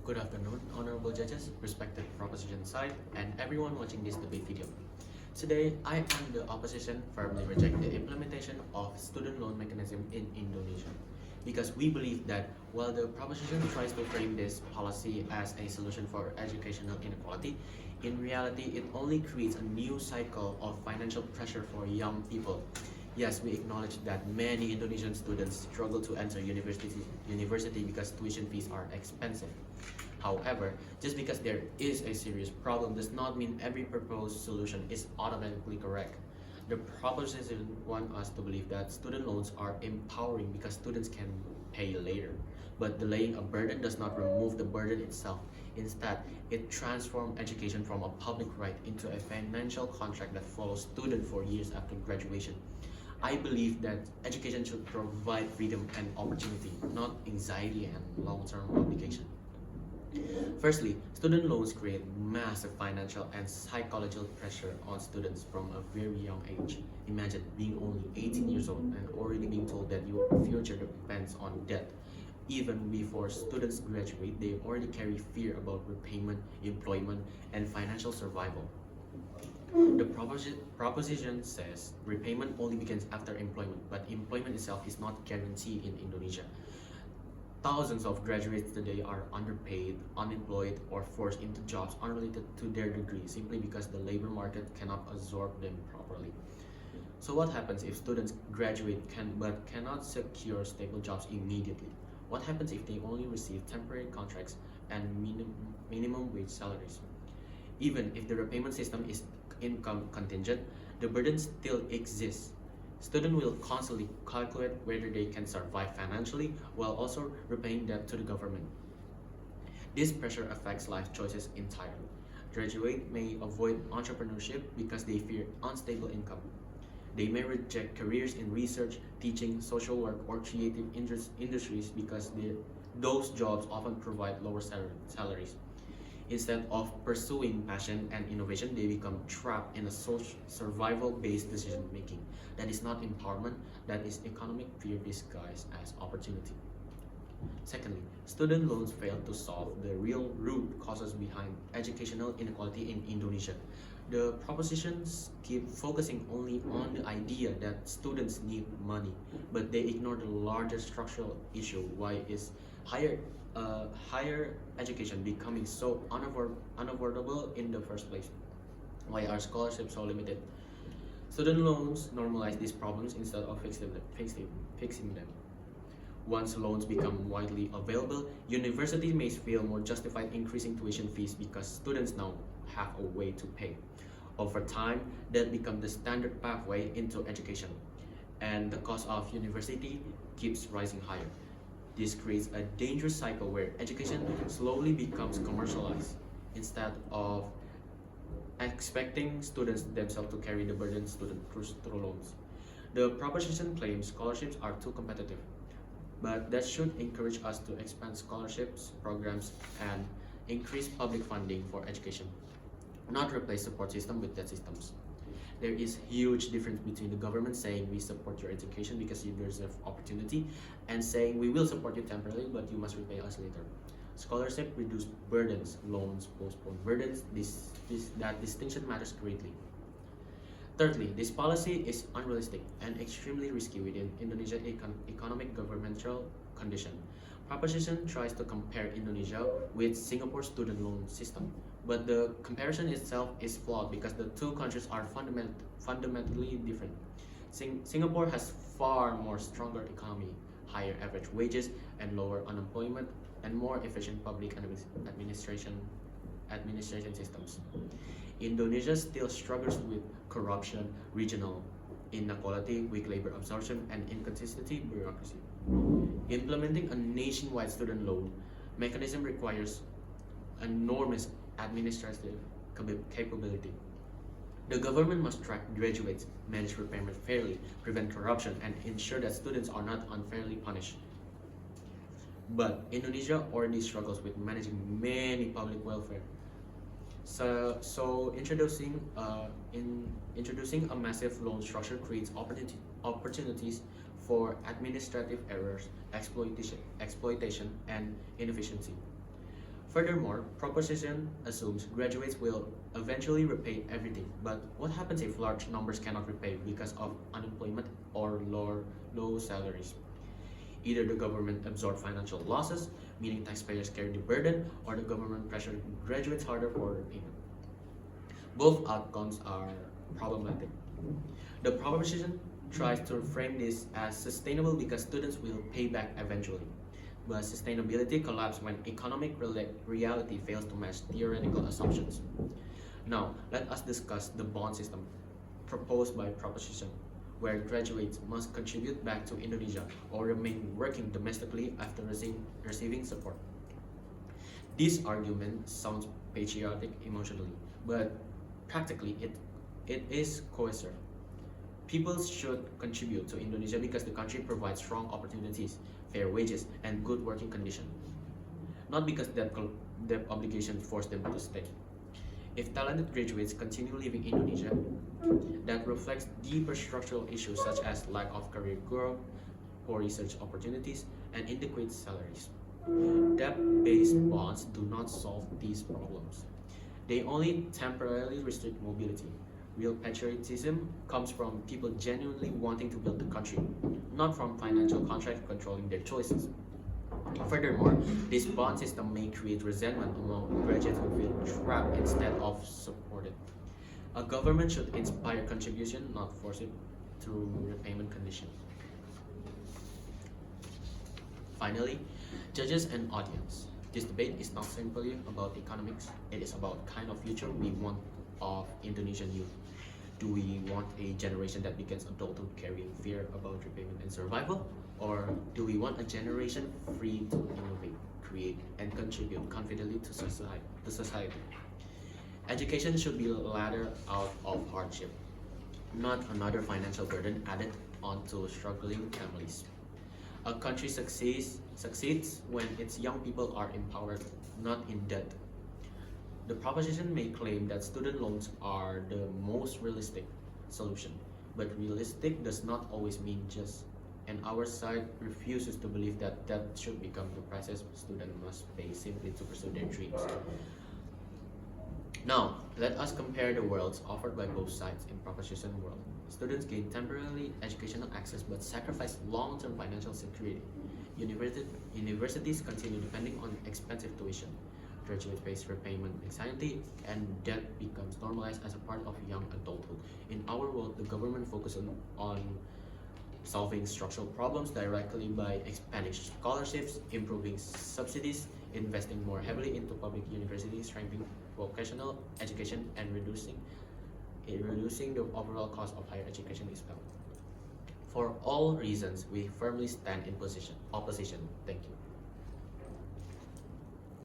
Good afternoon, honorable judges, respected proposition side, and everyone watching this debate video. Today, I and the opposition firmly reject the implementation of student loan mechanism in Indonesia because we believe that while the proposition tries to frame this policy as a solution for educational inequality, in reality, it only creates a new cycle of financial pressure for young people. Yes, we acknowledge that many Indonesian students struggle to enter university because tuition fees are expensive. However, just because there is a serious problem does not mean every proposed solution is automatically correct. The proposition wants us to believe that student loans are empowering because students can pay later. But delaying a burden does not remove the burden itself. Instead, it transforms education from a public right into a financial contract that follows students for years after graduation. I believe that education should provide freedom and opportunity, not anxiety and long-term obligation. Firstly, student loans create massive financial and psychological pressure on students from a very young age. Imagine being only 18 years old and already being told that your future depends on debt. Even before students graduate, they already carry fear about repayment, employment, and financial survival. The proposition says repayment only begins after employment, but employment itself is not guaranteed in Indonesia. Thousands of graduates today are underpaid, unemployed, or forced into jobs unrelated to their degree simply because the labor market cannot absorb them properly. So what happens if students graduate but cannot secure stable jobs immediately? What happens if they only receive temporary contracts and minimum wage salaries? Even if the repayment system is income contingent, the burden still exists. Students will constantly calculate whether they can survive financially while also repaying debt to the government. This pressure affects life choices entirely. Graduates may avoid entrepreneurship because they fear unstable income. They may reject careers in research, teaching, social work, or creative industries because those jobs often provide lower salaries. Instead of pursuing passion and innovation, they become trapped in a survival-based decision-making. That is not empowerment, that is economic fear disguised as opportunity. Secondly, student loans fail to solve the real root causes behind educational inequality in Indonesia. The propositions keep focusing only on the idea that students need money, but they ignore the larger structural issue: why is higher education becoming so unaffordable in the first place? Why are scholarships so limited? Student loans normalize these problems instead of fixing them. Once loans become widely available, universities may feel more justified increasing tuition fees because students now have a way to pay. Over time, that becomes the standard pathway into education, and the cost of university keeps rising higher. This creates a dangerous cycle where education slowly becomes commercialized instead of expecting students themselves to carry the burden through loans. The proposition claims scholarships are too competitive, but that should encourage us to expand scholarships programs and increase public funding for education, not replace support system with debt systems. There is huge difference between the government saying we support your education because you deserve opportunity and saying we will support you temporarily but you must repay us later. Scholarship reduce burdens, loans postpone burdens. That distinction matters greatly. Thirdly, this policy is unrealistic and extremely risky within Indonesia's economic governmental condition. Proposition tries to compare Indonesia with Singapore's student loan system, but the comparison itself is flawed because the two countries are fundamentally different. Singapore has far more stronger economy, higher average wages, and lower unemployment, and more efficient public administration systems. Indonesia still struggles with corruption, regional inequality, weak labor absorption, and inconsistency bureaucracy. Implementing a nationwide student loan mechanism requires enormous administrative capability. The government must track graduates, manage repayment fairly, prevent corruption, and ensure that students are not unfairly punished. But Indonesia already struggles with managing many public welfare. So introducing a massive loan structure creates opportunities for administrative errors, exploitation, and inefficiency. Furthermore, proposition assumes graduates will eventually repay everything. But what happens if large numbers cannot repay because of unemployment or low salaries? Either the government absorbs financial losses, meaning taxpayers carry the burden, or the government pressures graduates harder for repayment. Both outcomes are problematic. The proposition tries to frame this as sustainable because students will pay back eventually. But sustainability collapses when economic reality fails to match theoretical assumptions. Now, let us discuss the bond system proposed by proposition, where graduates must contribute back to Indonesia or remain working domestically after receiving support. This argument sounds patriotic emotionally, but practically it is coercive. People should contribute to Indonesia because the country provides strong opportunities, fair wages, and good working conditions, not because that obligation forced them to stay. If talented graduates continue leaving Indonesia, that reflects deeper structural issues such as lack of career growth, poor research opportunities, and inadequate salaries. Debt-based bonds do not solve these problems. They only temporarily restrict mobility. Real patriotism comes from people genuinely wanting to build the country, not from financial contracts controlling their choices. Furthermore, this bond system may create resentment among graduates who feel trapped instead of supported. A government should inspire contribution, not force it through repayment conditions. Finally, judges and audience. This debate is not simply about economics, it is about kind of future we want of Indonesian youth. Do we want a generation that begins adulthood carrying fear about repayment and survival? Or do we want a generation free to innovate, create, and contribute confidently to society? Education should be a ladder out of hardship, not another financial burden added onto struggling families. A country succeeds when its young people are empowered, not in debt. The proposition may claim that student loans are the most realistic solution, but realistic does not always mean just, and our side refuses to believe that that should become the prices students must pay simply to pursue their dreams. Now, let us compare the worlds offered by both sides in proposition world. Students gain temporarily educational access but sacrifice long-term financial security. Universities continue depending on expensive tuition. Graduates face repayment anxiety, and debt becomes normalized as a part of young adulthood. In our world, the government focuses on solving structural problems directly by expanding scholarships, improving subsidies, investing more heavily into public universities, strengthening vocational education, and reducing the overall cost of higher education is well. For all reasons, we firmly stand in opposition. Thank you.